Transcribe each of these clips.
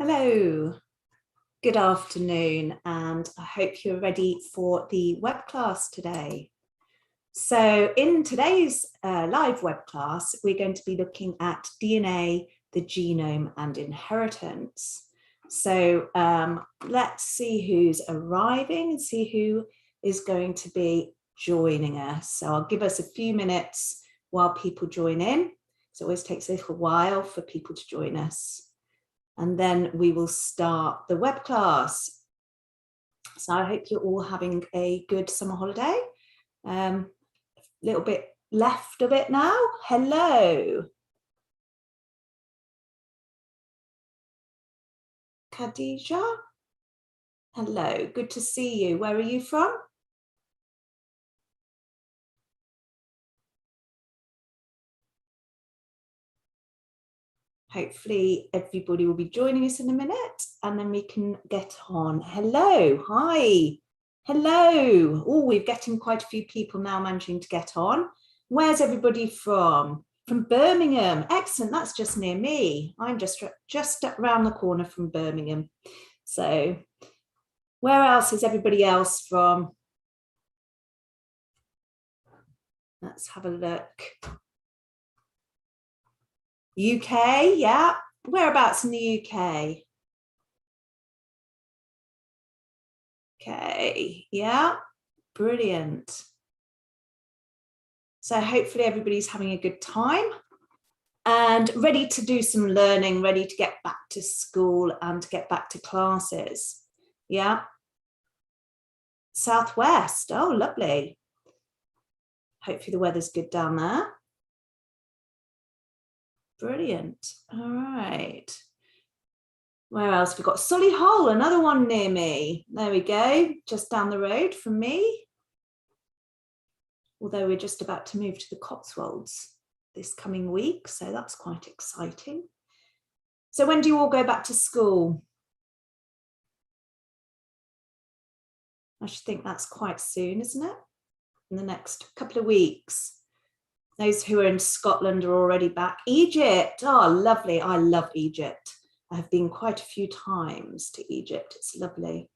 Hello, good afternoon, and I hope you're ready for the web class today. So in today's live web class, we're going to be looking at DNA, the genome and inheritance. So let's see who's arriving and see who is going to be joining us. So I'll give us a few minutes while people join in. It always takes a little while for people to join us. And then we will start the web class. So I hope you're all having a good summer holiday. A little bit left of it now. Hello. Khadija. Hello, good to see you. Where are you from? Hopefully everybody will be joining us in a minute and then we can get on. Hello, hi, hello. Oh, we're getting quite a few people now managing to get on. Where's everybody from? From Birmingham, excellent, that's just near me. I'm just around the corner from Birmingham. So where else is everybody else from? Let's have a look. UK, yeah. Whereabouts in the UK? Okay, yeah, brilliant. So hopefully everybody's having a good time and ready to do some learning, ready to get back to school and to get back to classes. Yeah. Southwest, oh, lovely. Hopefully the weather's good down there. Brilliant. All right. Where else? We've got Solihull, another one near me. There we go, just down the road from me. Although we're just about to move to the Cotswolds this coming week, so that's quite exciting. So when do you all go back to school? I should think that's quite soon, isn't it? In the next couple of weeks. Those who are in Scotland are already back. Egypt, oh, lovely. I love Egypt. I have been quite a few times to Egypt. It's lovely.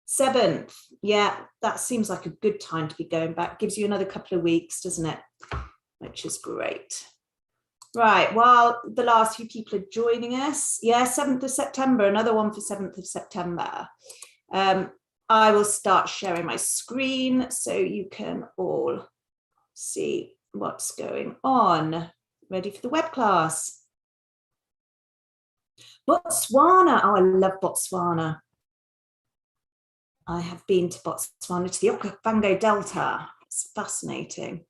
7th, yeah, that seems like a good time to be going back. Gives you another couple of weeks, doesn't it? Which is great. Right, while the last few people are joining us, yeah, 7th of September, another one for 7th of September. I will start sharing my screen so you can all see what's going on. Ready for the web class? Botswana, oh, I love Botswana. I have been to Botswana, to the Okavango Delta. It's fascinating.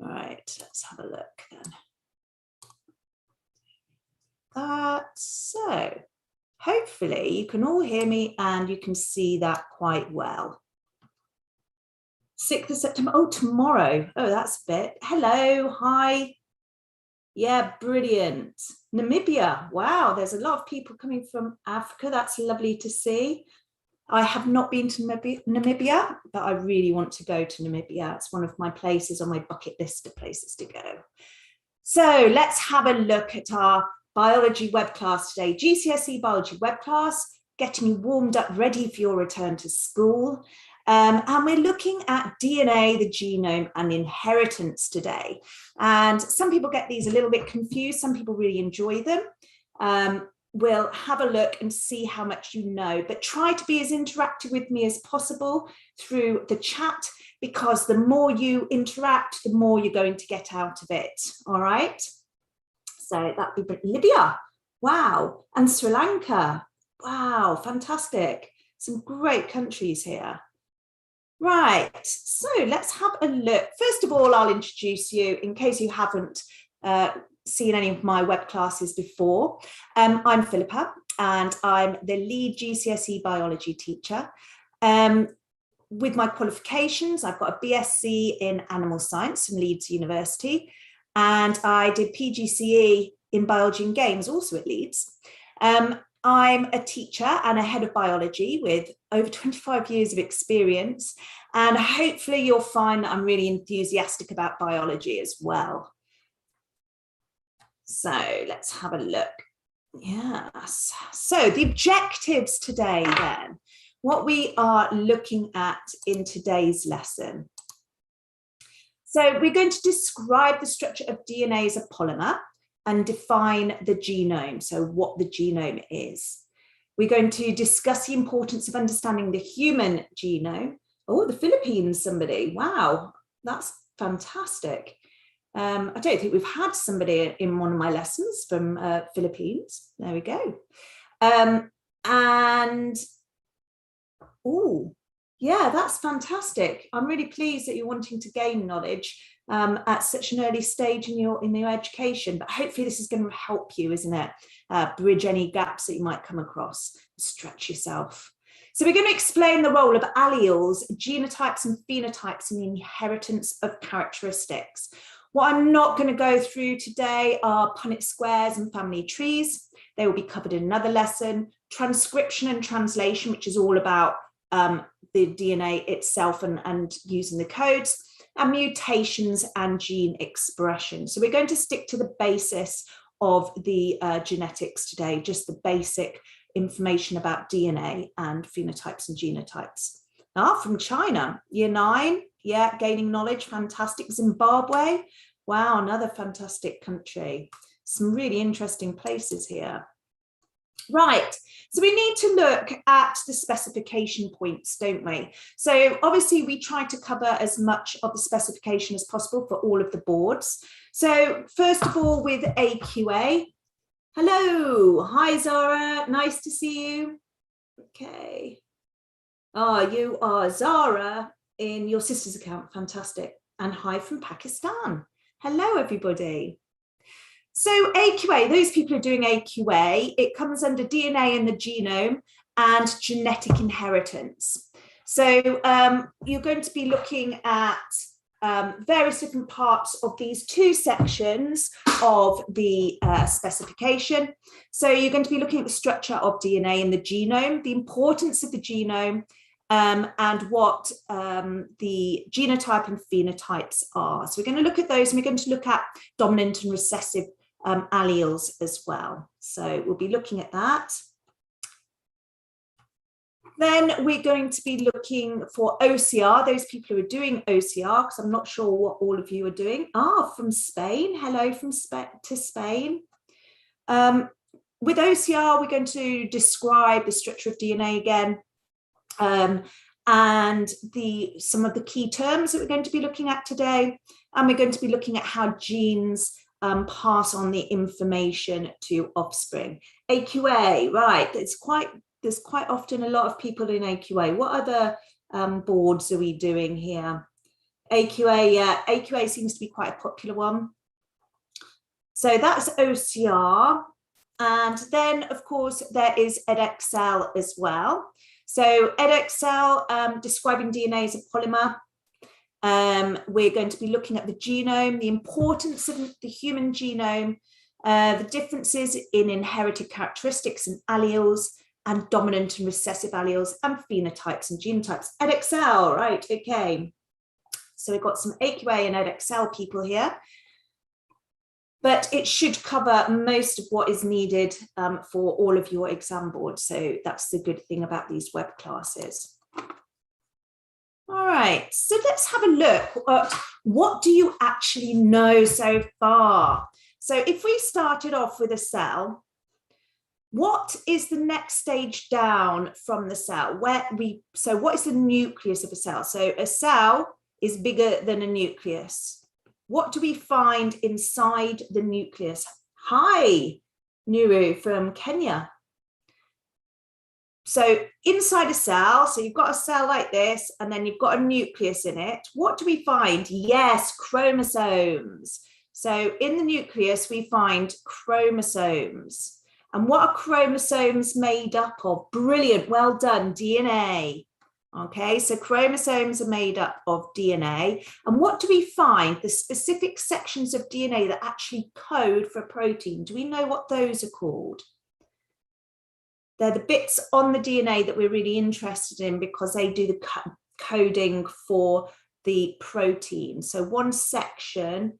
All right, let's have a look then. So hopefully you can all hear me and you can see that quite well. 6th of September, oh, tomorrow. Oh, that's a bit. Hello, hi. Yeah, brilliant. Namibia, wow, there's a lot of people coming from Africa. That's lovely to see. I have not been to Namibia, but I really want to go to Namibia. It's one of my places on my bucket list of places to go. So let's have a look at our biology web class today. GCSE biology web class, getting you warmed up, ready for your return to school. And we're looking at DNA, the genome and inheritance today. And some people get these a little bit confused. Some people really enjoy them. We'll have a look and see how much you know, but try to be as interactive with me as possible through the chat, because the more you interact, the more you're going to get out of it. All right. So that'd be Libya. Wow. And Sri Lanka. Wow. Fantastic. Some great countries here. Right, so let's have a look. First of all, I'll introduce you in case you haven't seen any of my web classes before. I'm Philippa and I'm the lead GCSE biology teacher. With my qualifications, I've got a BSc in animal science from Leeds University, and I did PGCE in biology and games also at Leeds. I'm a teacher and a head of biology with over 25 years of experience, and hopefully you'll find that I'm really enthusiastic about biology as well. So let's have a look. Yes. So the objectives today then, what we are looking at in today's lesson. So we're going to describe the structure of DNA as a polymer and define the genome, so what the genome is. We're going to discuss the importance of understanding the human genome. Oh, the Philippines, somebody. Wow, that's fantastic. I don't think we've had somebody in one of my lessons from Philippines. There we go. And, oh, yeah, that's fantastic. I'm really pleased that you're wanting to gain knowledge at such an early stage in your education, but hopefully this is going to help you, isn't it? Bridge any gaps that you might come across, stretch yourself. So we're going to explain the role of alleles, genotypes and phenotypes in the inheritance of characteristics. What I'm not going to go through today are Punnett squares and family trees. They will be covered in another lesson. Transcription and translation, which is all about the DNA itself and using the codes, and mutations and gene expression. So we're going to stick to the basis of the genetics today, just the basic information about DNA and phenotypes and genotypes. From China, year 9, yeah, gaining knowledge, fantastic. Zimbabwe, wow, another fantastic country. Some really interesting places here. Right, so we need to look at the specification points, don't we? So obviously we try to cover as much of the specification as possible for all of the boards. So first of all, with AQA, hello, hi Zara, nice to see you. Okay. Oh, you are Zara in your sister's account, fantastic. And hi from Pakistan. Hello, everybody. So AQA, those people who are doing AQA, it comes under DNA and the genome and genetic inheritance. So you're going to be looking at various different parts of these two sections of the specification. So you're going to be looking at the structure of DNA in the genome, the importance of the genome, and what the genotype and phenotypes are. So we're going to look at those, and we're going to look at dominant and recessive alleles as well. So we'll be looking at that. Then we're going to be looking for OCR, those people who are doing OCR, because I'm not sure what all of you are doing. From Spain, hello from Spain. With OCR, we're going to describe the structure of DNA again, and some of the key terms that we're going to be looking at today. And we're going to be looking at how genes pass on the information to offspring. AQA, right, there's quite often a lot of people in AQA. What other boards are we doing here? AQA, yeah, AQA seems to be quite a popular one. So that's OCR. And then, of course, there is Edexcel as well. So Edexcel, describing DNA as a polymer. We're going to be looking at the genome, the importance of the human genome, the differences in inherited characteristics and alleles, and dominant and recessive alleles, and phenotypes and genotypes. Edexcel, right, okay. So we've got some AQA and Edexcel people here, but it should cover most of what is needed for all of your exam boards. So that's the good thing about these web classes. All right, so let's have a look at what do you actually know so far. So if we started off with a cell, what is the next stage down from the cell? So what is the nucleus of a cell? So a cell is bigger than a nucleus. What do we find inside the nucleus? Hi, Nuru from Kenya. So inside a cell, so you've got a cell like this, and then you've got a nucleus in it. What do we find? Yes, chromosomes. So in the nucleus, we find chromosomes. And what are chromosomes made up of? Brilliant, well done, DNA. Okay, so chromosomes are made up of DNA. And what do we find? The specific sections of DNA that actually code for a protein. Do we know what those are called? They're the bits on the DNA that we're really interested in because they do the coding for the protein. So one section,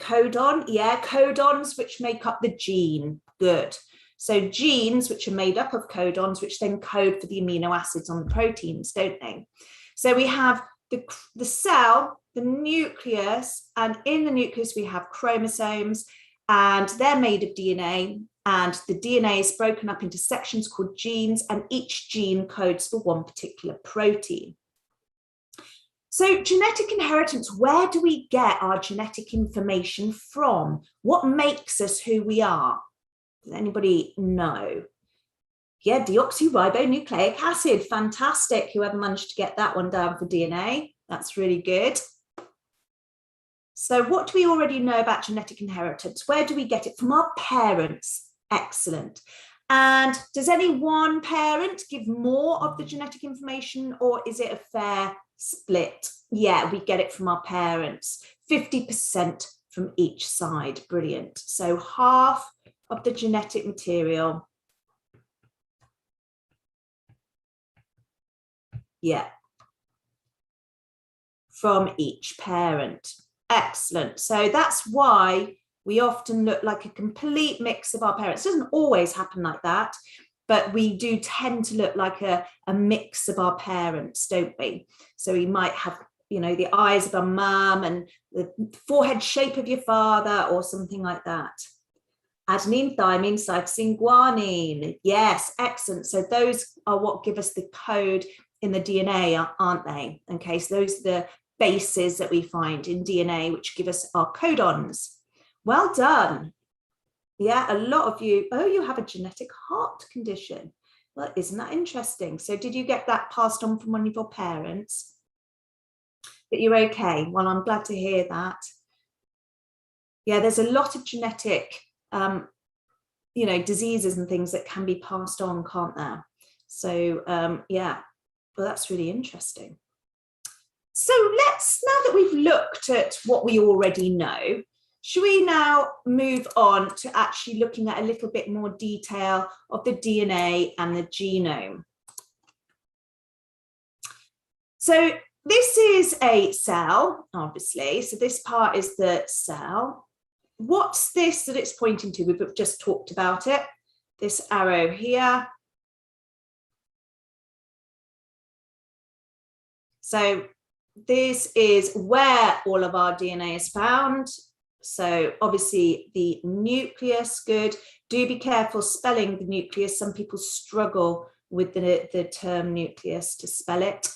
Codon, yeah, codons, which make up the gene. Good. So genes, which are made up of codons, which then code for the amino acids on the proteins, don't they? So we have the cell, the nucleus, and in the nucleus we have chromosomes, and they're made of DNA, and the DNA is broken up into sections called genes, and each gene codes for one particular protein. So genetic inheritance, where do we get our genetic information from? What makes us who we are? Does anybody know? Yeah, deoxyribonucleic acid. Fantastic. Whoever managed to get that one down for DNA. That's really good. So what do we already know about genetic inheritance? Where do we get it? From our parents. Excellent. And does any one parent give more of the genetic information, or is it a fair split? Yeah, we get it from our parents. 50% from each side. Brilliant. So half of the genetic material. Yeah. From each parent. Excellent. So that's why we often look like a complete mix of our parents. It doesn't always happen like that, but we do tend to look like a mix of our parents, don't we? So we might have, you know, the eyes of our mum and the forehead shape of your father or something like that. Adenine, thymine, cytosine, guanine. Yes, excellent. So those are what give us the code in the DNA, aren't they? Okay, so those are the bases that we find in DNA, which give us our codons. Well done. Yeah, a lot of you, oh, you have a genetic heart condition. Well, isn't that interesting? So did you get that passed on from one of your parents? But you're okay. Well, I'm glad to hear that. Yeah, there's a lot of genetic, you know, diseases and things that can be passed on, can't there? So yeah, well, that's really interesting. So let's, now that we've looked at what we already know, should we now move on to actually looking at a little bit more detail of the DNA and the genome? So this is a cell, obviously. So this part is the cell. What's this that it's pointing to? We've just talked about it. This arrow here. So this is where all of our DNA is found. So obviously the nucleus, good. Do be careful spelling the nucleus. Some people struggle with the term nucleus to spell it.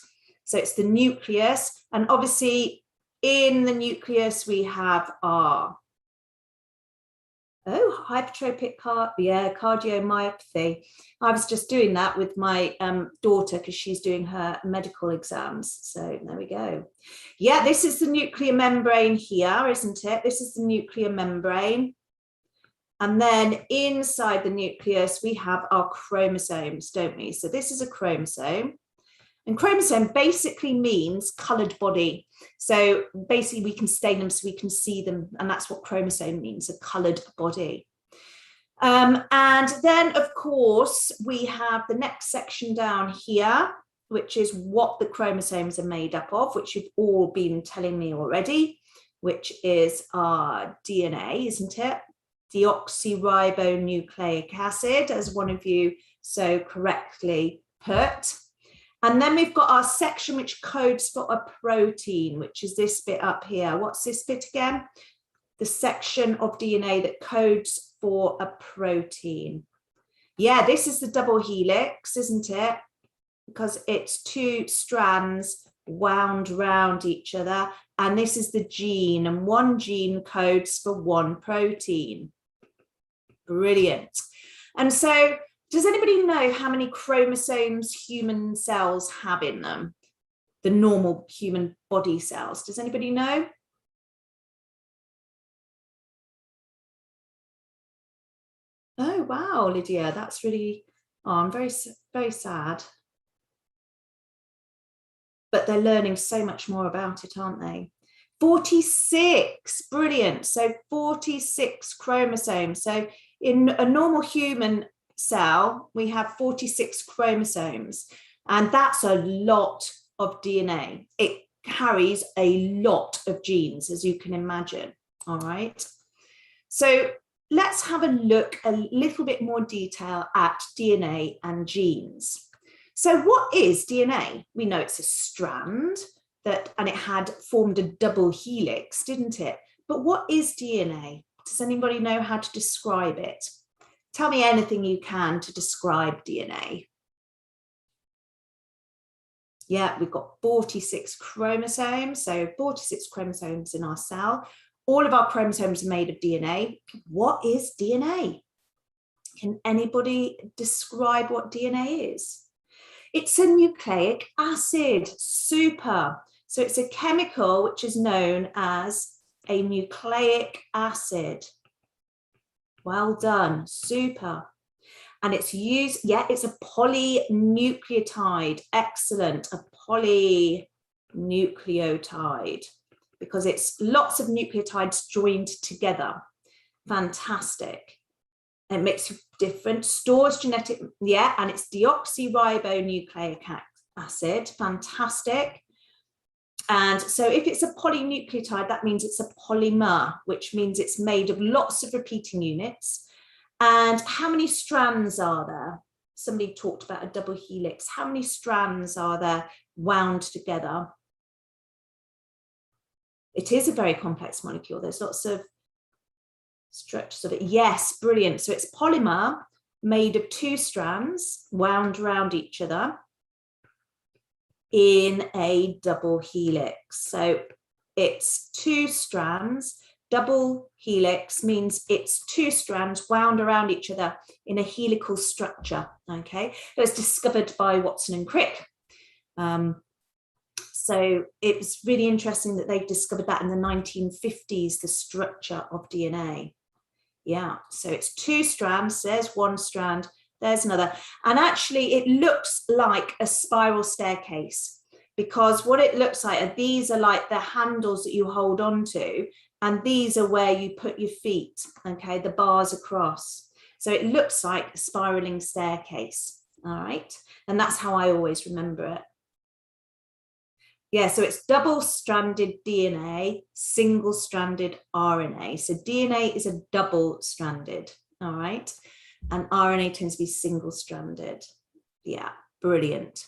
So it's the nucleus. And obviously in the nucleus we have our, hypertrophic cardiomyopathy. I was just doing that with my daughter because she's doing her medical exams. So there we go. Yeah, this is the nuclear membrane here, isn't it? This is the nuclear membrane. And then inside the nucleus, we have our chromosomes, don't we? So this is a chromosome. And chromosome basically means coloured body. So basically we can stain them so we can see them. And that's what chromosome means, a coloured body. And then, of course, we have the next section down here, which is what the chromosomes are made up of, which you've all been telling me already, which is our DNA, isn't it? Deoxyribonucleic acid, as one of you so correctly put. And then we've got our section which codes for a protein, which is this bit up here. What's this bit again? The section of DNA that codes for a protein. Yeah, this is the double helix, isn't it? Because it's two strands wound round each other. And this is the gene, and one gene codes for one protein. Brilliant. And so, does anybody know how many chromosomes human cells have in them? The normal human body cells. Does anybody know? Oh, wow, Lydia, that's really, I'm very, very sad. But they're learning so much more about it, aren't they? 46, brilliant. So 46 chromosomes. So in a normal human cell, we have 46 chromosomes, and that's a lot of DNA. It carries a lot of genes, as you can imagine. All right. So let's have a look a little bit more detail at DNA and genes. So what is DNA? We know it's a strand and it had formed a double helix, didn't it? But what is DNA? Does anybody know how to describe it? Tell me anything you can to describe DNA. Yeah, we've got 46 chromosomes. So 46 chromosomes in our cell. All of our chromosomes are made of DNA. What is DNA? Can anybody describe what DNA is? It's a nucleic acid. Super. So it's a chemical which is known as a nucleic acid. Well done. Super. And it's used, yeah, it's a polynucleotide. Excellent. A polynucleotide, because it's lots of nucleotides joined together. Fantastic. It makes different, stores genetic, yeah, and it's deoxyribonucleic acid. Fantastic. And so if it's a polynucleotide, that means it's a polymer, which means it's made of lots of repeating units. And how many strands are there? Somebody talked about a double helix. How many strands are there wound together? It is a very complex molecule. There's lots of structures of it. Yes, brilliant. So it's polymer made of 2 strands wound around each other in a double helix. So it's 2 strands. Double helix means it's 2 strands wound around each other in a helical structure. Okay, it was discovered by Watson and Crick. So it's really interesting that they've discovered that in the 1950s, the structure of DNA. Yeah, so it's 2 strands, there's 1 strand, there's another. And actually it looks like a spiral staircase, because what it looks like are these are like the handles that you hold on to, and these are where you put your feet, okay, the bars across. So it looks like a spiraling staircase, all right? And that's how I always remember it. Yeah, so it's double-stranded DNA, single-stranded RNA. So DNA is a double-stranded, all right? And RNA tends to be single-stranded. Yeah, brilliant.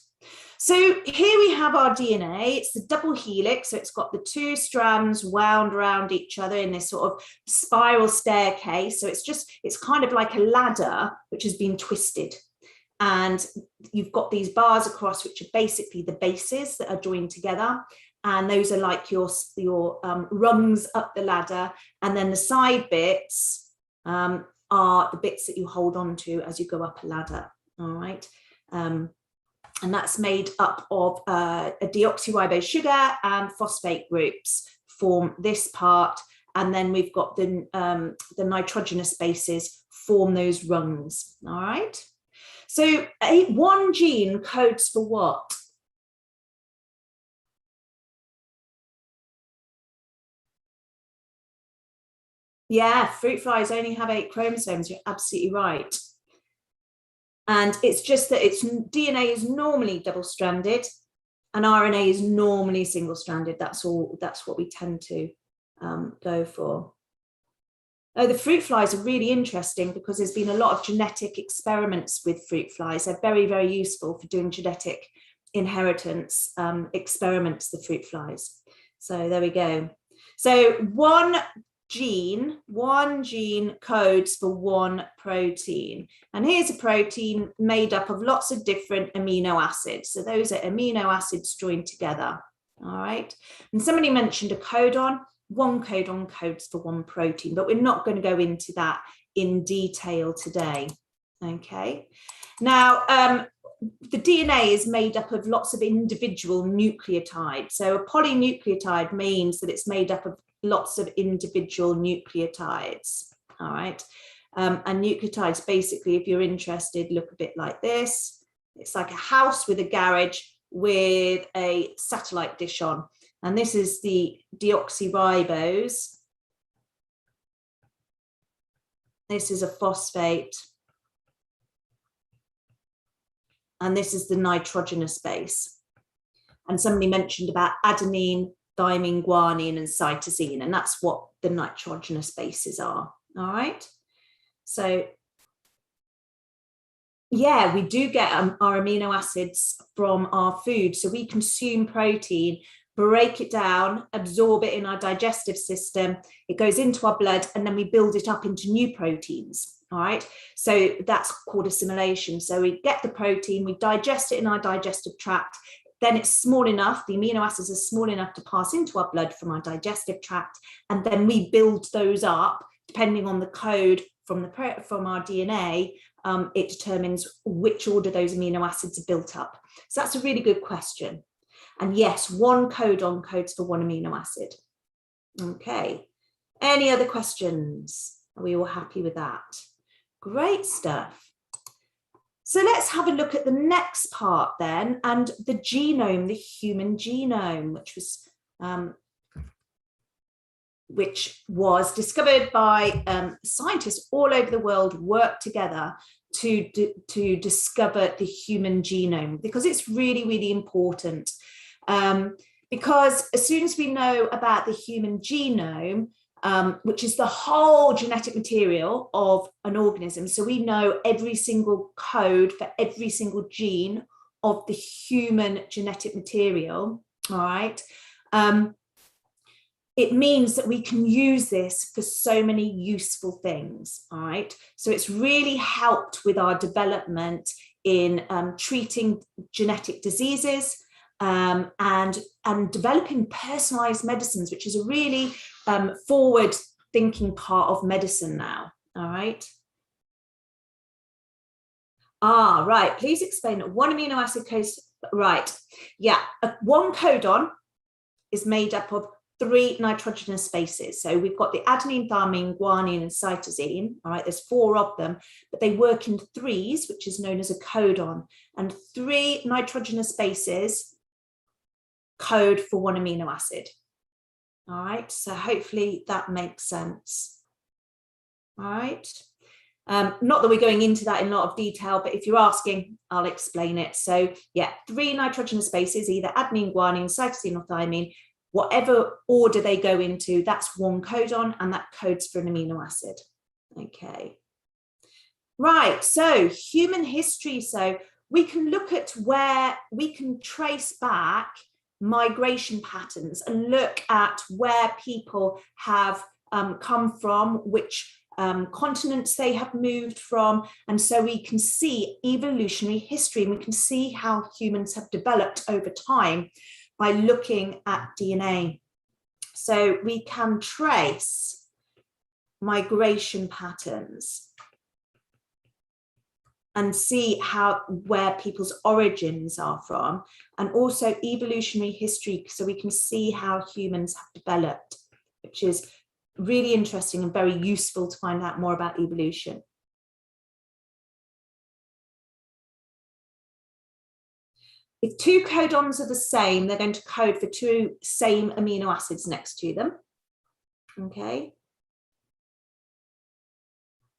So here we have our DNA. It's the double helix, so it's got the 2 strands wound around each other in this sort of spiral staircase. So it's kind of like a ladder which has been twisted. And you've got these bars across, which are basically the bases that are joined together. And those are like your rungs up the ladder. And then the side bits are the bits that you hold on to as you go up a ladder. All right. And that's made up of a deoxyribose sugar and phosphate groups form this part. And then we've got the nitrogenous bases form those rungs. All right. So one gene codes for what? Yeah, fruit flies only have 8 chromosomes. You're absolutely right. And it's just that DNA is normally double-stranded and RNA is normally single-stranded. That's what we tend to go for. Oh, the fruit flies are really interesting because there's been a lot of genetic experiments with fruit flies. They're very, very useful for doing genetic inheritance experiments, the fruit flies. So there we go. So one gene codes for 1 protein. And here's a protein made up of lots of different amino acids. So those are amino acids joined together. All right. And somebody mentioned a codon. 1 codon codes for 1 protein, but we're not going to go into that in detail today. Okay. Now, the DNA is made up of lots of individual nucleotides. So a polynucleotide means that it's made up of lots of individual nucleotides. All right. And nucleotides, basically, if you're interested, look a bit like this. It's like a house with a garage with a satellite dish on. And this is the deoxyribose. This is a phosphate. And this is the nitrogenous base. And somebody mentioned about adenine, thymine, guanine, and cytosine, and that's what the nitrogenous bases are. All right. So yeah, we do get our amino acids from our food. So we consume protein, break it down, absorb it in our digestive system. It goes into our blood, and then we build it up into new proteins. All right. So that's called assimilation. So we get the protein, we digest it in our digestive tract. Then it's small enough, the amino acids are small enough to pass into our blood from our digestive tract. And then we build those up depending on the code from our DNA. It determines which order those amino acids are built up. So that's a really good question. And yes, one codon codes for one amino acid. Okay. Any other questions? Are we all happy with that? Great stuff. So let's have a look at the next part then, and the genome, the human genome, which was discovered by scientists all over the world, worked together to discover the human genome, because it's really, really important. Because as soon as we know about the human genome, which is the whole genetic material of an organism, so we know every single code for every single gene of the human genetic material, all right, it means that we can use this for so many useful things, all right? So it's really helped with our development in treating genetic diseases and developing personalized medicines, which is a really forward-thinking part of medicine now, all right? Right, please explain one amino acid codes, right. Yeah, one codon is made up of 3 nitrogenous bases. So we've got the adenine, thymine, guanine, and cytosine. All right, there's 4 of them, but they work in threes, which is known as a codon. And 3 nitrogenous bases code for one amino acid. All right, so hopefully that makes sense. All right. Not that we're going into that in a lot of detail, but if you're asking, I'll explain it. So yeah, 3 nitrogenous bases, either adenine, guanine, cytosine, or thymine. Whatever order they go into, that's one codon, and that codes for an amino acid. Okay. Right, so human history. So we can look at where we can trace back migration patterns and look at where people have come from, which continents they have moved from. And so we can see evolutionary history, and we can see how humans have developed over time by looking at DNA. So we can trace migration patterns and see where people's origins are from, and also evolutionary history, so we can see how humans have developed, which is really interesting and very useful to find out more about evolution. If 2 codons are the same, they're going to code for 2 same amino acids next to them. Okay.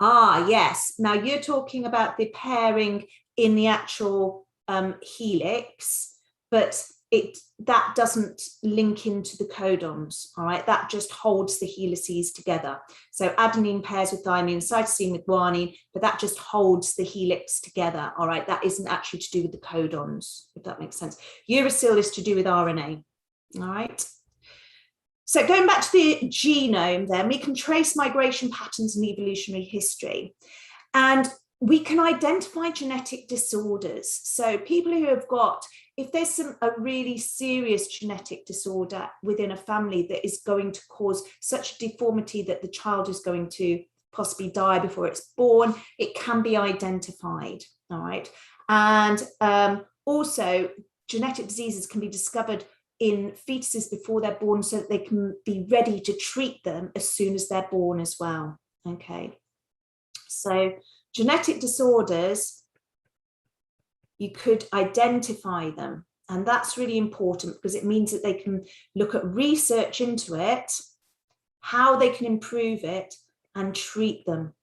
Yes. Now you're talking about the pairing in the actual helix, but that doesn't link into the codons, all right? That just holds the helices together. So adenine pairs with thymine, cytosine with guanine, but that just holds the helix together, all right? That isn't actually to do with the codons, if that makes sense. Uracil is to do with RNA, all right? So going back to the genome then, we can trace migration patterns in evolutionary history. And we can identify genetic disorders. So people who have got, if there's a really serious genetic disorder within a family that is going to cause such deformity that the child is going to possibly die before it's born, it can be identified, all right? And also genetic diseases can be discovered in fetuses before they're born, so that they can be ready to treat them as soon as they're born as well, okay? So genetic disorders, you could identify them, and that's really important because it means that they can look at research into it, how they can improve it, and treat them.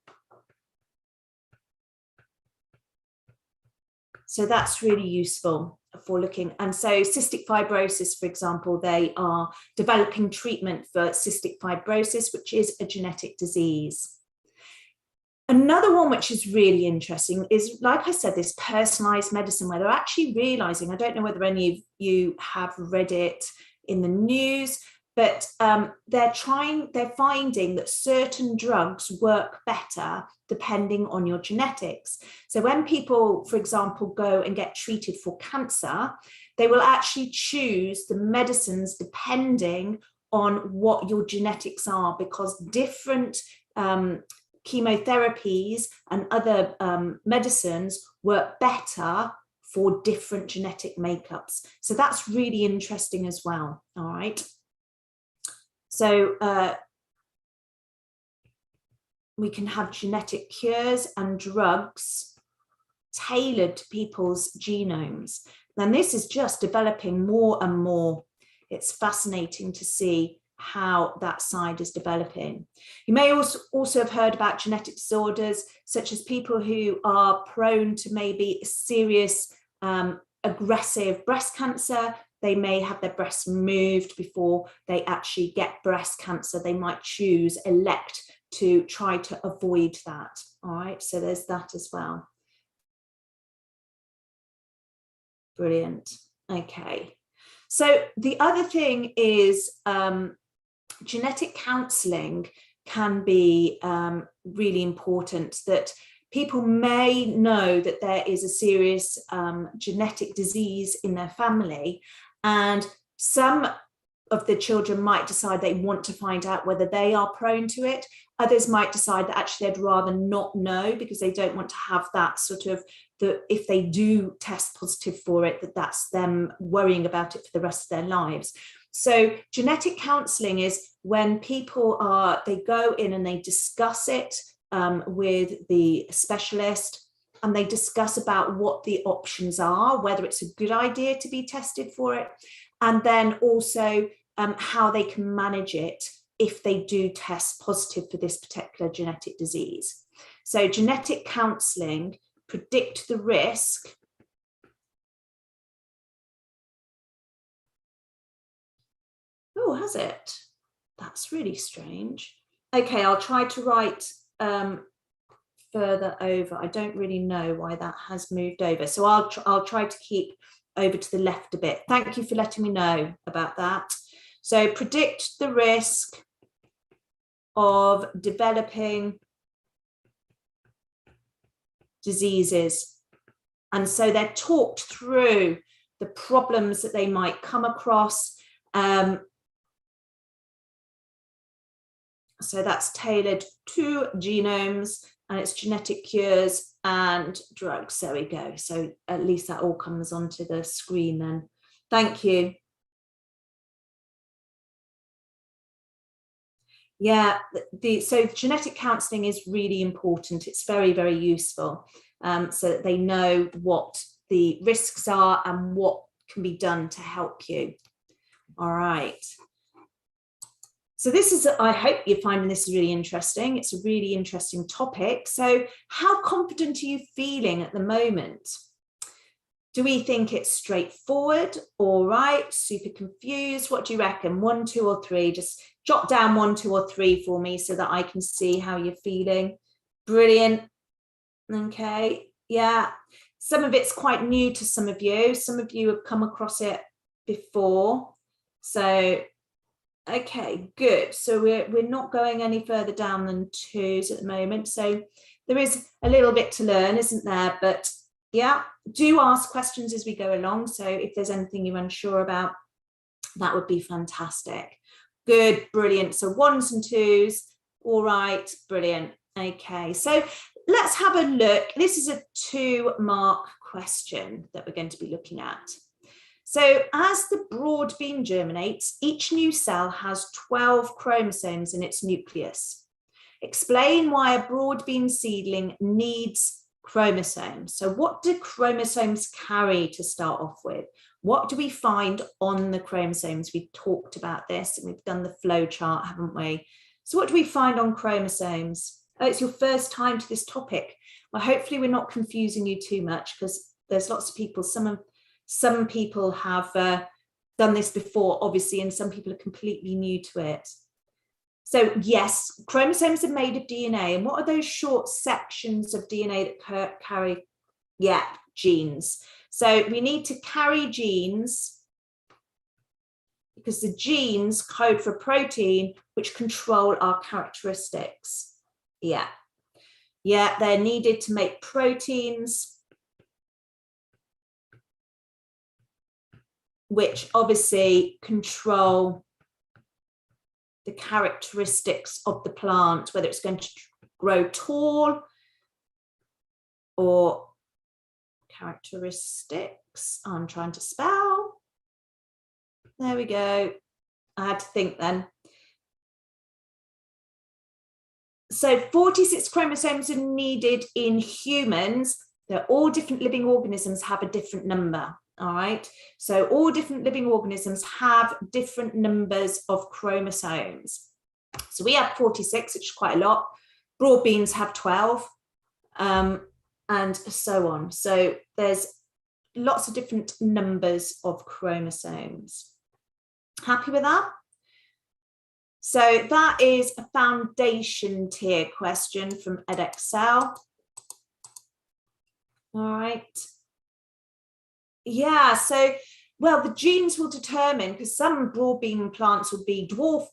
So that's really useful for looking. And so cystic fibrosis, for example, they are developing treatment for cystic fibrosis, which is a genetic disease. Another one which is really interesting is, like I said, this personalized medicine, where they're actually realizing, I don't know whether any of you have read it in the news, but they're finding that certain drugs work better depending on your genetics. So when people, for example, go and get treated for cancer, they will actually choose the medicines depending on what your genetics are, because different chemotherapies and other medicines work better for different genetic makeups. So that's really interesting as well. All right. So we can have genetic cures and drugs tailored to people's genomes. And this is just developing more and more. It's fascinating to see how that side is developing. You may also have heard about genetic disorders, such as people who are prone to maybe serious aggressive breast cancer. They may have their breasts removed before they actually get breast cancer. They might elect to try to avoid that. All right, so there's that as well. Brilliant. Okay. So the other thing is genetic counselling can be really important, that people may know that there is a serious genetic disease in their family, and some of the children might decide they want to find out whether they are prone to it. Others might decide that actually they'd rather not know, because they don't want to have that sort of, if they do test positive for it, that's them worrying about it for the rest of their lives. So genetic counselling is when people they go in and they discuss it with the specialist, and they discuss about what the options are, whether it's a good idea to be tested for it, and then also how they can manage it if they do test positive for this particular genetic disease. So genetic counselling predict the risk . Oh, has it? That's really strange. Okay, I'll try to write further over. I don't really know why that has moved over. So I'll try to keep over to the left a bit. Thank you for letting me know about that. So predict the risk of developing diseases. And so they're talked through the problems that they might come across. So that's tailored to genomes, and it's genetic cures and drugs. There we go. So at least that all comes onto the screen then. Thank you. Yeah, so genetic counselling is really important. It's very, very useful, so that they know what the risks are and what can be done to help you. All right. So this is, I hope you're finding this really interesting. It's a really interesting topic. So how confident are you feeling at the moment? Do we think it's straightforward, all right, super confused? What do you reckon? 1, 2, or 3? Just jot down 1, 2, or 3 for me so that I can see how you're feeling. Brilliant. Okay, yeah. Some of it's quite new to some of you. Some of you have come across it before. So, okay, good. So we're not going any further down than 2s at the moment. So there is a little bit to learn, isn't there? But yeah, do ask questions as we go along. So if there's anything you're unsure about, that would be fantastic. Good, brilliant. So 1s and 2s, all right, brilliant. Okay, so let's have a look. This is a 2-mark question that we're going to be looking at. So as the broad bean germinates, each new cell has 12 chromosomes in its nucleus. Explain why a broad bean seedling needs chromosomes. So what do chromosomes carry to start off with? What do we find on the chromosomes? We've talked about this and we've done the flow chart, haven't we? So what do we find on chromosomes? Oh, it's your first time to this topic. Well, hopefully we're not confusing you too much, because there's lots of people, some of Some people have done this before, obviously, and some people are completely new to it. So yes, chromosomes are made of DNA. And what are those short sections of DNA that carry, genes. So we need to carry genes because the genes code for protein which control our characteristics. They're needed to make proteins which obviously control the characteristics of the plant, whether it's going to grow tall or characteristics. I'm trying to spell. There we go. I had to think then. So 46 chromosomes are needed in humans. They're all different living organisms have a different number. All right. So all different living organisms have different numbers of chromosomes. So we have 46, which is quite a lot. Broad beans have 12, and so on. So there's lots of different numbers of chromosomes. Happy with that? So that is a foundation tier question from Edexcel. All right. Yeah, so, well, the genes will determine, because some broadbean plants will be dwarf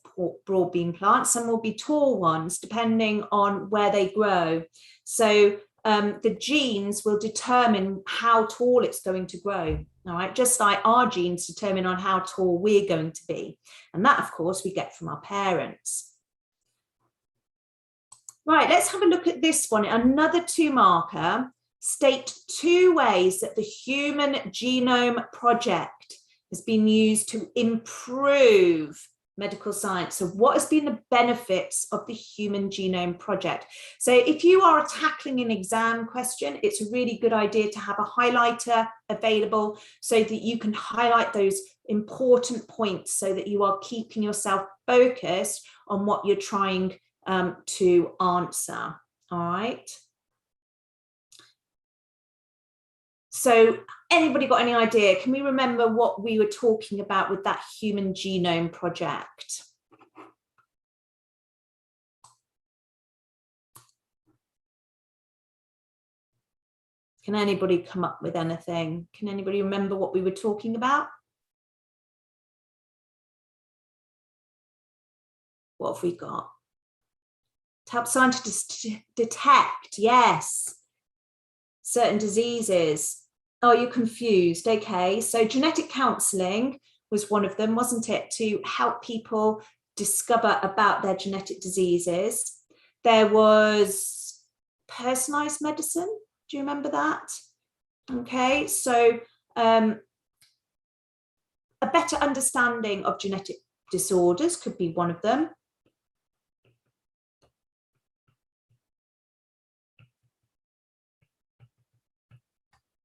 broadbean plants, some will be tall ones, depending on where they grow. So the genes will determine how tall it's going to grow, all right? Just like our genes determine on how tall we're going to be. And that, of course, we get from our parents. Right, let's have a look at this one. Another 2-marker. State 2 ways that the Human Genome Project has been used to improve medical science. So what has been the benefits of the Human Genome Project? So if you are tackling an exam question, it's a really good idea to have a highlighter available so that you can highlight those important points so that you are keeping yourself focused on what you're trying to answer. All right. So anybody got any idea? Can we remember what we were talking about with that Human Genome Project? Can anybody come up with anything? Can anybody remember what we were talking about? What have we got? To help scientists detect, yes, certain diseases. Oh, you're confused. Okay, so genetic counselling was one of them, wasn't it? To help people discover about their genetic diseases. There was personalised medicine. Do you remember that? Okay, so a better understanding of genetic disorders could be one of them.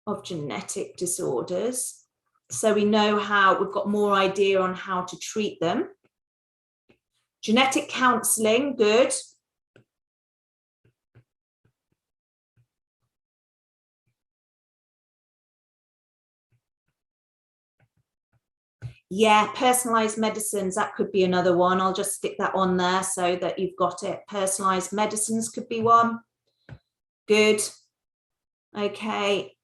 Of genetic disorders, so we know how, we've got more idea on how to treat them. Genetic counselling, good. Yeah, personalised medicines, that could be another one. I'll just stick that on there so that you've got it. Personalised medicines could be one. Good. Okay.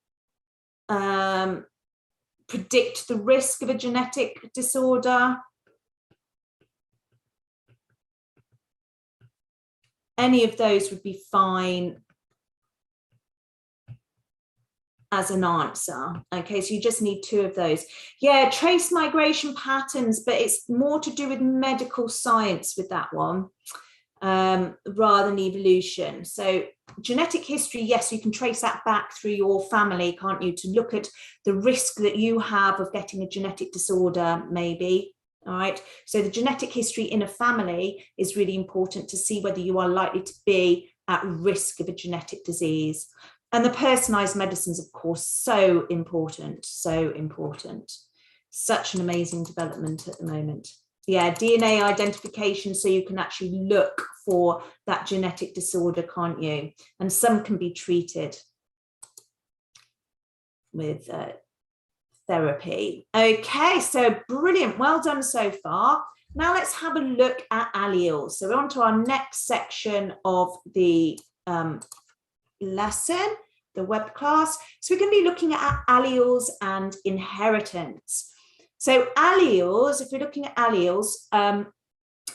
Predict the risk of a genetic disorder. Any of those would be fine as an answer. Okay, so you just need 2 of those. Yeah, trace migration patterns, but it's more to do with medical science with that one, rather than evolution. So genetic history, yes, you can trace that back through your family, can't you, to look at the risk that you have of getting a genetic disorder, maybe. All right, so the genetic history in a family is really important to see whether you are likely to be at risk of a genetic disease. And the personalised medicines, of course, so important, so important. Such an amazing development at the moment. Yeah, DNA identification, so you can actually look for that genetic disorder, can't you? And some can be treated with therapy. Okay, so brilliant. Well done so far. Now let's have a look at alleles. So we're on to our next section of the lesson, the web class. So we're going to be looking at alleles and inheritance. So alleles, if we're looking at alleles,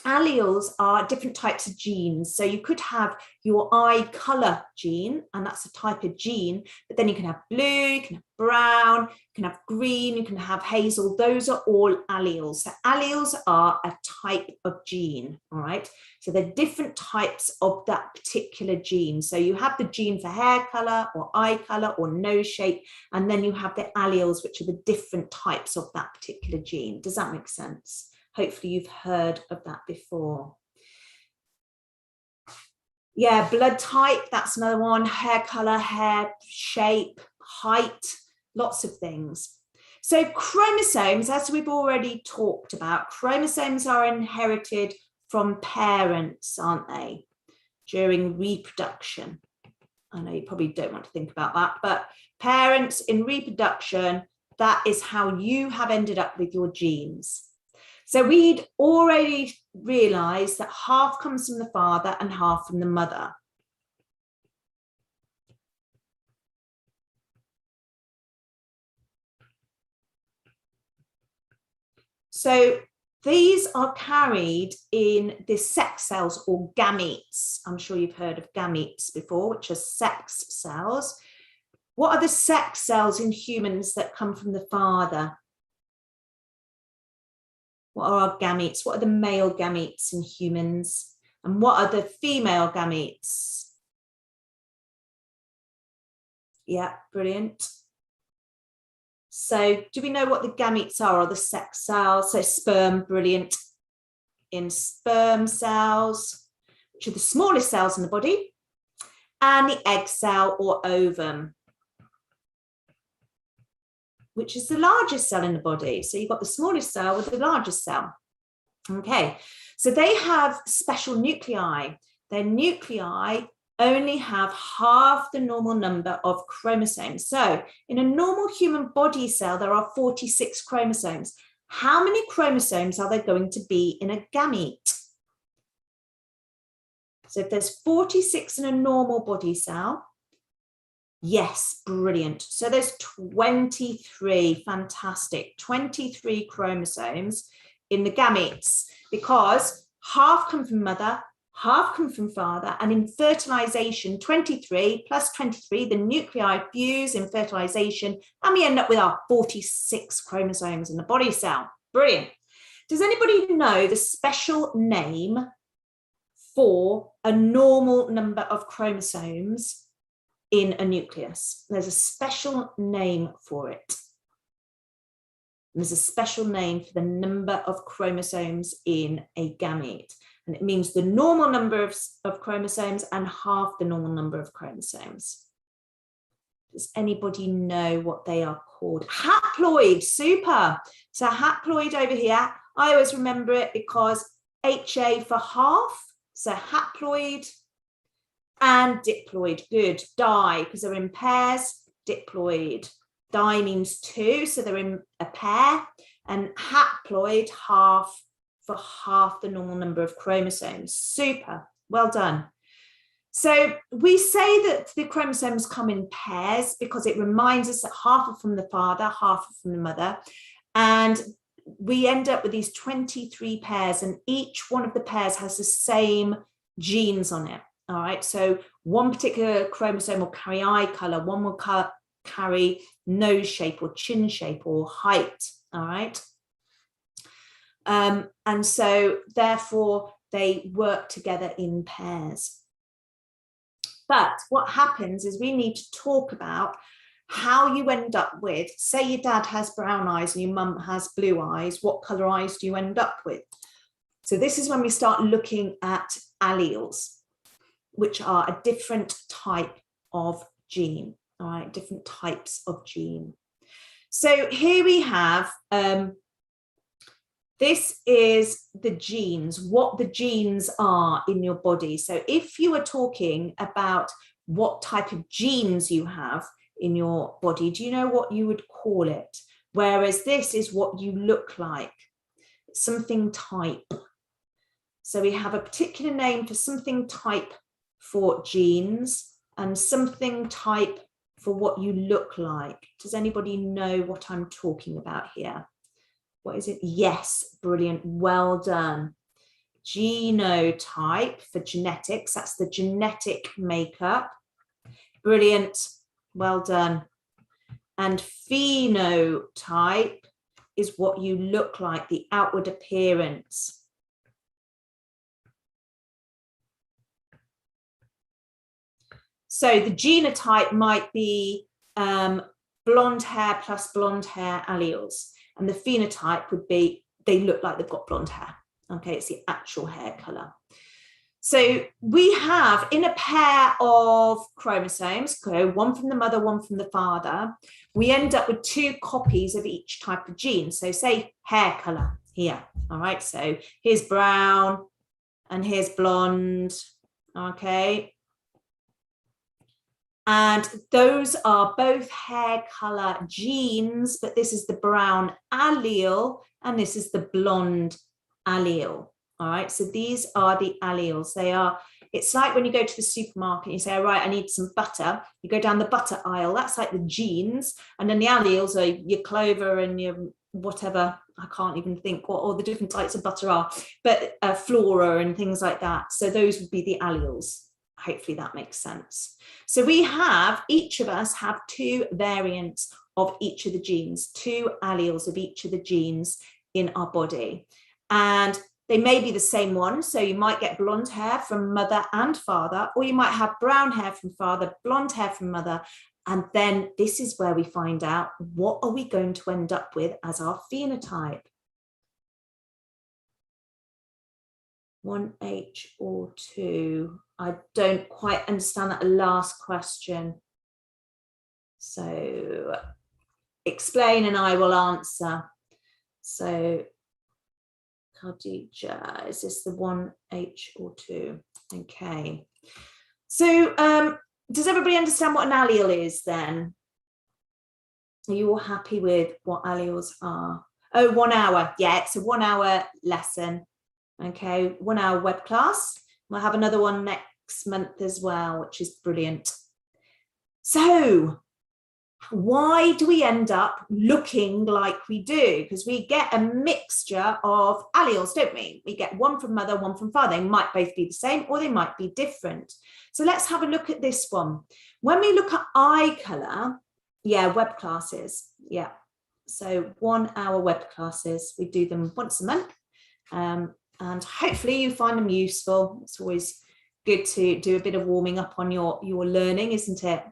alleles are different types of genes. So you could have your eye color gene, and that's a type of gene, but then you can have blue, you can have brown, you can have green, you can have hazel. Those are all alleles. So alleles are a type of gene, all right? So they're different types of that particular gene. So you have the gene for hair color or eye color or nose shape, and then you have the alleles, which are the different types of that particular gene. Does that make sense? Hopefully you've heard of that before. Yeah, blood type, that's another one. Hair color, hair shape, height, lots of things. So chromosomes, as we've already talked about, chromosomes are inherited from parents, aren't they, during reproduction. I know you probably don't want to think about that, but parents in reproduction, that is how you have ended up with your genes. So we'd already realised that half comes from the father and half from the mother. So these are carried in the sex cells or gametes. I'm sure you've heard of gametes before, which are sex cells. What are the sex cells in humans that come from the father? What are our gametes? What are the male gametes in humans? And what are the female gametes? Yeah, brilliant. So do we know what the gametes are, or the sex cells? So sperm, brilliant. In sperm cells, which are the smallest cells in the body, and the egg cell or ovum, which is the largest cell in the body. So you've got the smallest cell with the largest cell. Okay, so they have special nuclei. Their nuclei only have half the normal number of chromosomes. So in a normal human body cell, there are 46 chromosomes. How many chromosomes are there going to be in a gamete? So if there's 46 in a normal body cell, yes, brilliant. So there's 23, fantastic, 23 chromosomes in the gametes, because half come from mother, half come from father, and in fertilization, 23 plus 23, the nuclei fuse in fertilization, and we end up with our 46 chromosomes in the body cell. Brilliant. Does anybody know the special name for a normal number of chromosomes in a nucleus? There's a special name for it. There's a special name for the number of chromosomes in a gamete. And it means the normal number of chromosomes and half the normal number of chromosomes. Does anybody know what they are called? Haploid, super. So haploid over here, I always remember it because HA for half, so haploid, and diploid, good. Di, because they're in pairs, diploid. Di means two, so they're in a pair, and haploid, half, for half the normal number of chromosomes. Super, well done. So we say that the chromosomes come in pairs because it reminds us that half are from the father, half are from the mother, and we end up with these 23 pairs, and each one of the pairs has the same genes on it. All right, so one particular chromosome will carry eye color, one will carry nose shape or chin shape or height. All right. And so therefore they work together in pairs. But what happens is we need to talk about how you end up with, say your dad has brown eyes and your mum has blue eyes, what color eyes do you end up with? So this is when we start looking at alleles, which are a different type of gene, all right, different types of gene. So here we have, this is the genes, what the genes are in your body. So if you were talking about what type of genes you have in your body, do you know what you would call it? whereas this is what you look like, something type. So we have a particular name for something type for genes and something type for what you look like. Does anybody know what I'm talking about here? What is it? Yes, brilliant, well done. Genotype for genetics, that's the genetic makeup. Brilliant, well done. And phenotype is what you look like, the outward appearance. So the genotype might be blonde hair plus blonde hair alleles. And the phenotype would be they look like they've got blonde hair. Okay, it's the actual hair color. So we have in a pair of chromosomes, one from the mother, one from the father, we end up with 2 copies of each type of gene. So say hair color here. All right, so here's brown and here's blonde. Okay. And those are both hair color genes, but this is the brown allele and this is the blonde allele. All right, so these are the alleles. They are, it's like when you go to the supermarket and you say, all right, I need some butter. You go down the butter aisle, that's like the genes. And then the alleles are your clover and your whatever, I can't even think what all the different types of butter are, but flora and things like that. So those would be the alleles. Hopefully that makes sense. So we have, each of us have 2 variants of each of the genes, 2 alleles of each of the genes in our body. And they may be the same one. So you might get blonde hair from mother and father, or you might have brown hair from father, blonde hair from mother. And then this is where we find out what are we going to end up with as our phenotype. 1H or 2. I don't quite understand that last question. So explain and I will answer. So Khadija, is this the 1H or 2? Okay. So does everybody understand what an allele is then? Are you all happy with what alleles are? Oh, 1 hour. Yeah, it's a 1 hour lesson. Okay, 1 hour web class. We'll have another one next month as well, which is brilliant. So why do we end up looking like we do? Because we get a mixture of alleles, don't we? We get one from mother, one from father. They might both be the same or they might be different. So let's have a look at this one. When we look at eye color, yeah, web classes. Yeah. So 1 hour web classes. We do them once a month. And hopefully you find them useful. It's always good to do a bit of warming up on your learning, isn't it?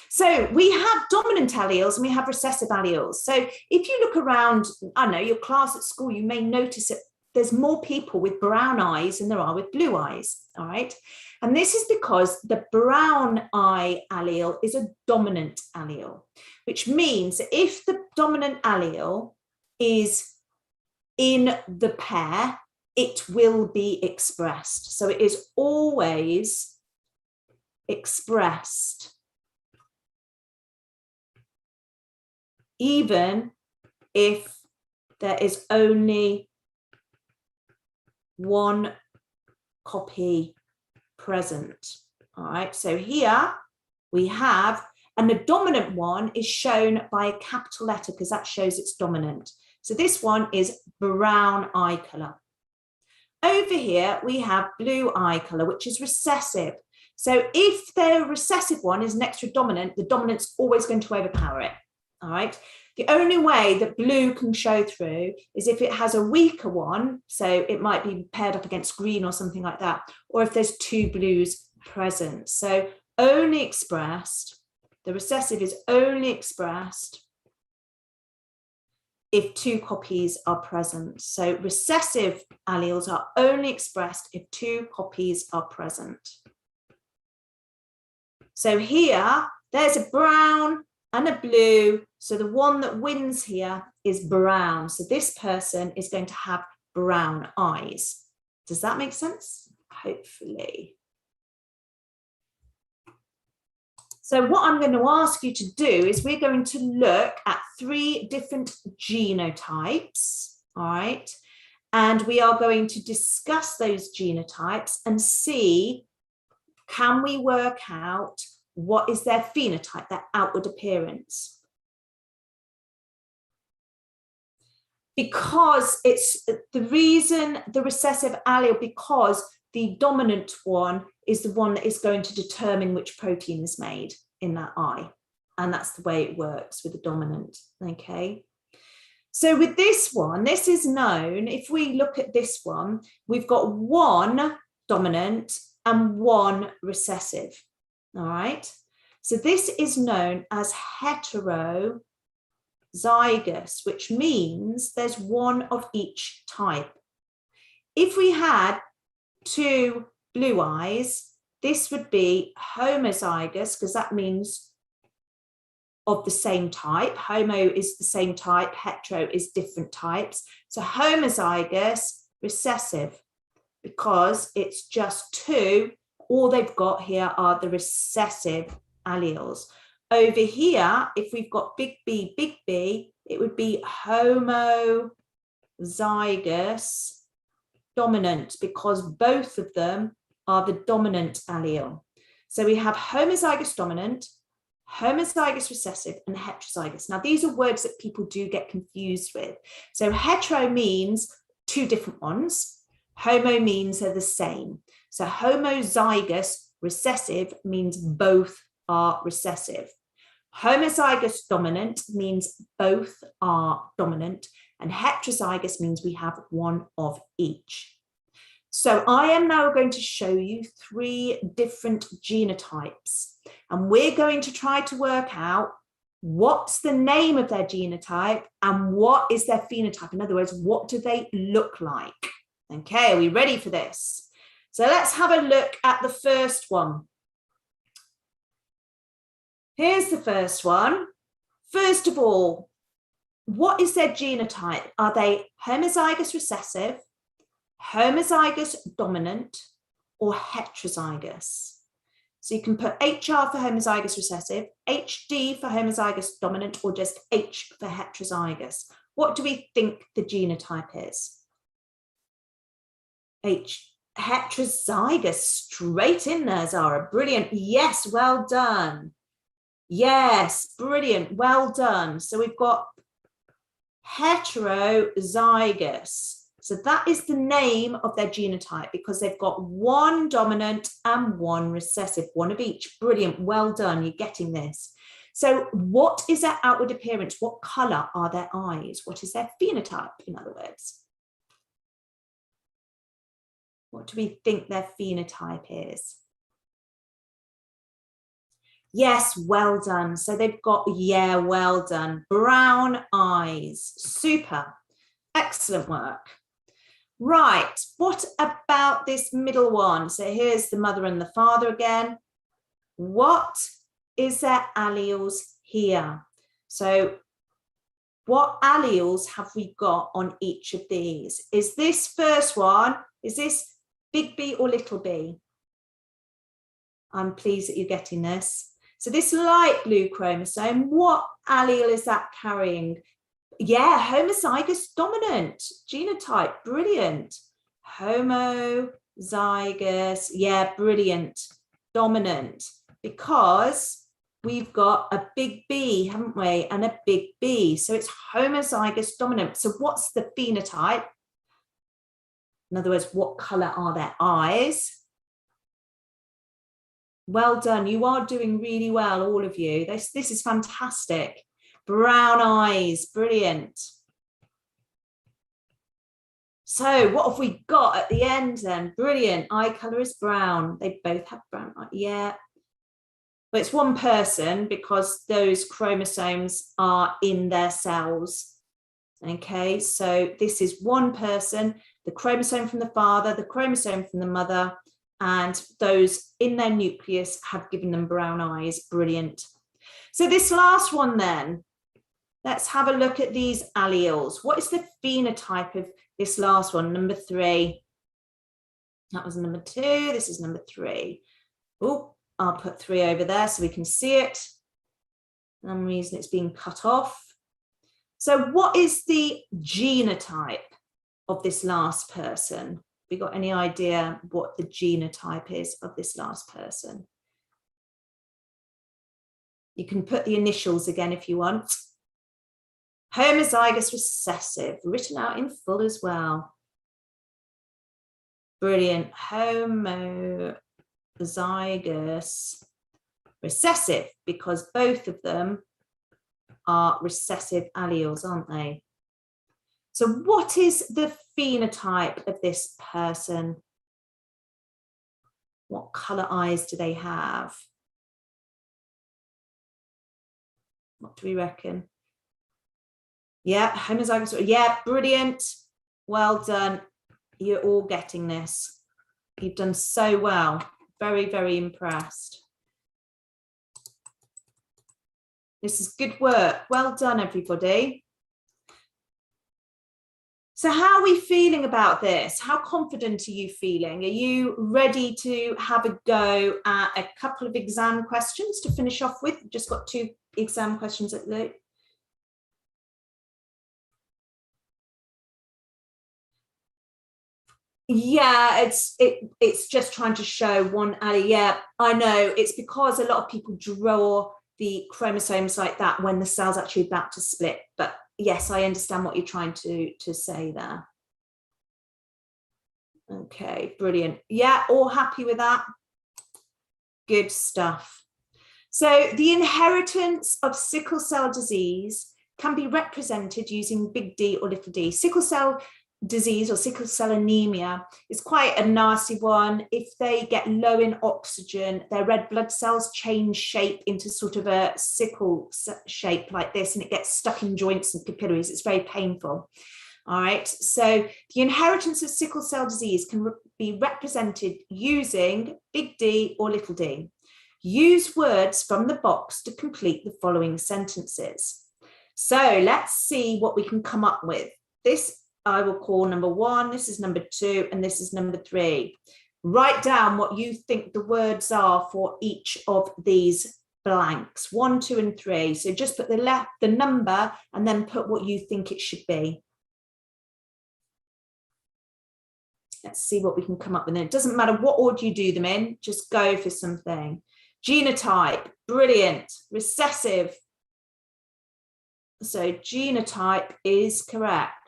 So we have dominant alleles and we have recessive alleles. So if you look around, I don't know, your class at school, you may notice that there's more people with brown eyes than there are with blue eyes, all right? And this is because the brown eye allele is a dominant allele, which means that if the dominant allele is in the pair, it will be expressed. So it is always expressed, even if there is only 1 copy present. All right, so here we have, and the dominant one is shown by a capital letter because that shows it's dominant. So this one is brown eye color. Over here, we have blue eye color, which is recessive. So if the recessive one is next to dominant, the dominant's always going to overpower it. All right. The only way that blue can show through is if it has a weaker one. So it might be paired up against green or something like that, or if there's 2 blues present. So only expressed, the recessive is only expressed if 2 copies are present. So recessive alleles are only expressed if 2 copies are present. So here, there's a brown and a blue. So the one that wins here is brown. So this person is going to have brown eyes. Does that make sense? Hopefully. So what I'm going to ask you to do is we're going to look at 3 different genotypes, all right? And we are going to discuss those genotypes and see, can we work out what is their phenotype, their outward appearance? Because it's the reason the recessive allele, because the dominant one is the one that is going to determine which protein is made in that eye. And that's the way it works with the dominant, okay? So with this one, this is known, if we look at this one, we've got 1 dominant and 1 recessive, all right? So this is known as heterozygous, which means there's 1 of each type. If we had 2 blue eyes, this would be homozygous, because that means of the same type. Homo is the same type, hetero is different types. So homozygous recessive, because it's just 2, all they've got here are the recessive alleles. Over here, if we've got big B, it would be homozygous dominant, because both of them are the dominant allele. So we have homozygous dominant, homozygous recessive, and heterozygous. Now, these are words that people do get confused with. So hetero means 2 different ones. Homo means they're the same. So homozygous recessive means both are recessive. Homozygous dominant means both are dominant, and heterozygous means we have 1 of each. So I am now going to show you 3 different genotypes, and we're going to try to work out what's the name of their genotype and what is their phenotype. In other words, what do they look like? Okay, are we ready for this? So let's have a look at the first one. Here's the first one. First of all, what is their genotype? Are they homozygous recessive, homozygous dominant, or heterozygous? So you can put HR for homozygous recessive, HD for homozygous dominant, or just H for heterozygous. What do we think the genotype is? H, heterozygous, straight in there, Zara. Brilliant. Yes, well done. Yes, brilliant. Well done. So we've got heterozygous. So that is the name of their genotype, because they've got 1 dominant and 1 recessive, 1 of each. Brilliant. Well done. You're getting this. So what is their outward appearance? What color are their eyes? What is their phenotype, in other words? What do we think their phenotype is? Yes, well done. So they've got, yeah, well done. Brown eyes. Super. Excellent work. Right, what about this middle one? So here's the mother and the father again. What is their alleles here? So what alleles have we got on each of these? Is this first one, is this big B or little b? I'm pleased that you're getting this. So this light blue chromosome, what allele is that carrying? Yeah, homozygous dominant genotype, brilliant. Homozygous, yeah, brilliant, dominant, because we've got a big B, haven't we, and a big B, so it's homozygous dominant. So what's the phenotype? In other words, what color are their eyes? Well done, you are doing really well, all of you. This is fantastic. Brown eyes, brilliant. So what have we got at the end then? Brilliant, eye color is brown. They both have brown eye, yeah. But it's one person because those chromosomes are in their cells. Okay, so this is one person, the chromosome from the father, the chromosome from the mother, and those in their nucleus have given them brown eyes. Brilliant. So this last one then, let's have a look at these alleles. What is the phenotype of this last one, number 3? That was number 2, this is number 3. Oh, I'll put 3 over there so we can see it. For some reason it's being cut off. So what is the genotype of this last person? Have you got any idea what the genotype is of this last person? You can put the initials again if you want. Homozygous recessive, written out in full as well. Brilliant. Homozygous recessive, because both of them are recessive alleles, aren't they? So what is the phenotype of this person? What colour eyes do they have? What do we reckon? Yeah, homozygous. Yeah, brilliant. Well done. You're all getting this. You've done so well. Very, very impressed. This is good work. Well done, everybody. So how are we feeling about this? How confident are you feeling? Are you ready to have a go at a couple of exam questions to finish off with? Just got 2 exam questions at the... Yeah, it's just trying to show one allele. Yeah, I know. It's because a lot of people draw the chromosomes like that when the cell's actually about to split. But yes, I understand what you're trying to say there. Okay, brilliant. Yeah, all happy with that? Good stuff. So the inheritance of sickle cell disease can be represented using big D or little d. Sickle cell disease or sickle cell anemia is quite a nasty one. If they get low in oxygen, their red blood cells change shape into sort of a sickle shape like this, and it gets stuck in joints and capillaries. It's very painful. All right, so the inheritance of sickle cell disease can be represented using big D or little d. Use words from the box to complete the following sentences. So let's see what we can come up with. This I will call number 1, this is number 2, and this is number 3. Write down what you think the words are for each of these blanks, 1, 2, and 3. So just put the number and then put what you think it should be. Let's see what we can come up with. And it doesn't matter what order you do them in, just go for something. Genotype, brilliant. Recessive. So genotype is correct.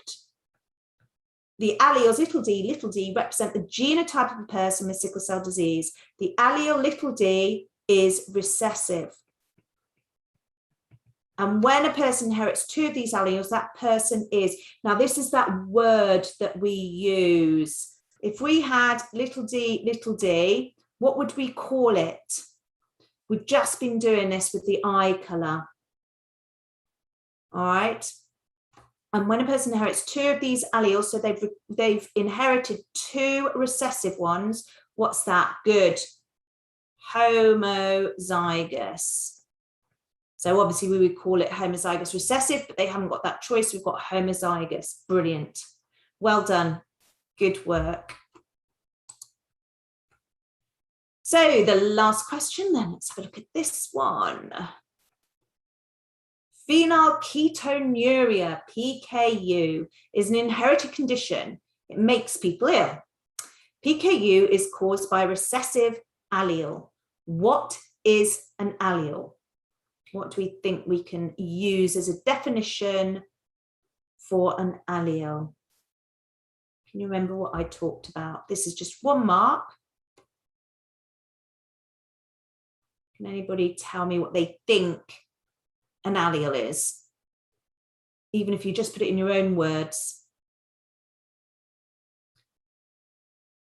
The alleles little d represent the genotype of a person with sickle cell disease. The allele little d is recessive. And when a person inherits 2 of these alleles, that person is, now this is that word that we use. If we had little d, what would we call it? We've just been doing this with the eye colour. All right. And when a person inherits 2 of these alleles, so they've inherited 2 recessive ones, what's that? Good. Homozygous. So obviously we would call it homozygous recessive, but they haven't got that choice. We've got homozygous. Brilliant. Well done. Good work. So the last question then, let's have a look at this one. Phenylketonuria, PKU, is an inherited condition. It makes people ill. PKU is caused by a recessive allele. What is an allele? What do we think we can use as a definition for an allele? Can you remember what I talked about? This is just 1 mark. Can anybody tell me what they think an allele is? Even if you just put it in your own words.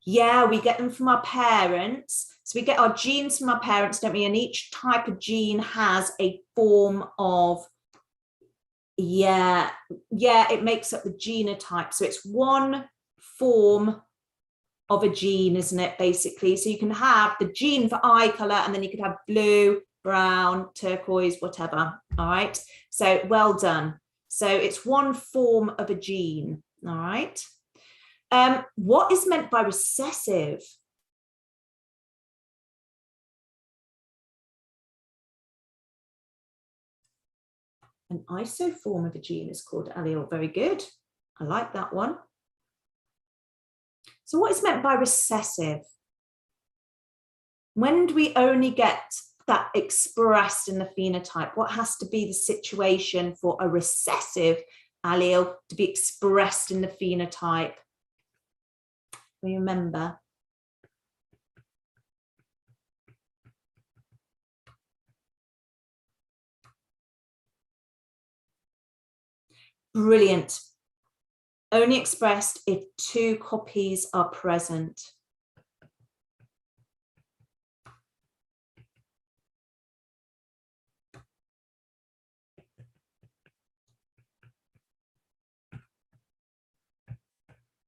Yeah, we get them from our parents. So we get our genes from our parents, don't we? And each type of gene has a form of, it makes up the genotype. So it's one form of a gene, isn't it, basically? So you can have the gene for eye color, and then you could have blue, brown, turquoise, whatever. All right, so well done. So it's one form of a gene. All right. What is meant by recessive? An isoform of a gene is called allele. Very good. I like that one. So what is meant by recessive? When do we only get that expressed in the phenotype? What has to be the situation for a recessive allele to be expressed in the phenotype? Remember. Brilliant. Only expressed if 2 copies are present.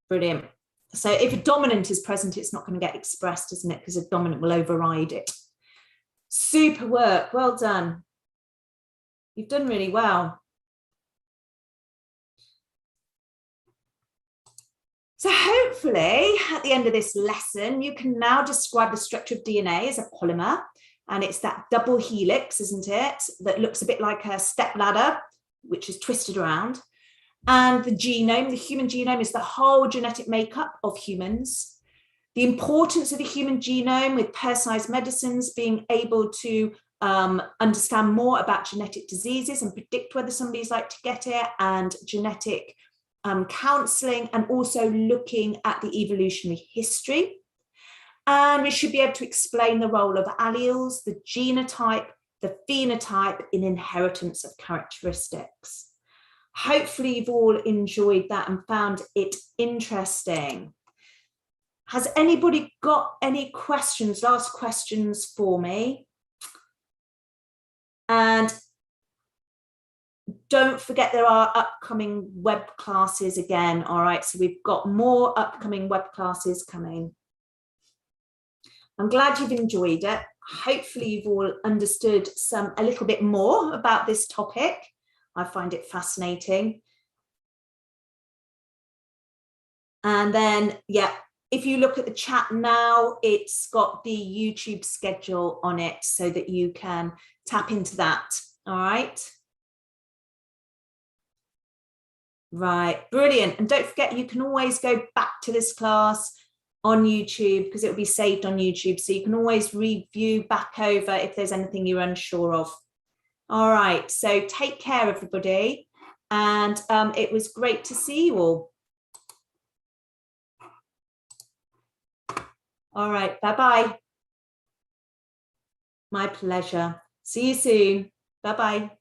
Brilliant. So if a dominant is present, it's not going to get expressed, isn't it? Because a dominant will override it. Super work. Well done. You've done really well. So hopefully at the end of this lesson, you can now describe the structure of DNA as a polymer. And it's that double helix, isn't it? That looks a bit like a step ladder, which is twisted around. And the genome, the human genome, is the whole genetic makeup of humans. The importance of the human genome with personalized medicines being able to understand more about genetic diseases and predict whether somebody's like to get it, and genetic counseling, and also looking at the evolutionary history. And we should be able to explain the role of alleles, the genotype, the phenotype in inheritance of characteristics. Hopefully you've all enjoyed that and found it interesting. Has anybody got any questions, last questions for me? And don't forget there are upcoming web classes again, all right? So we've got more upcoming web classes coming. I'm glad you've enjoyed it. Hopefully you've all understood a little bit more about this topic. I find it fascinating. And then, yeah, if you look at the chat now, it's got the YouTube schedule on it so that you can tap into that. All right. Right, brilliant. And don't forget, you can always go back to this class on YouTube because it will be saved on YouTube. So you can always review back over if there's anything you're unsure of. All right, so take care, everybody. And it was great to see you all. All right, bye-bye. My pleasure. See you soon. Bye-bye.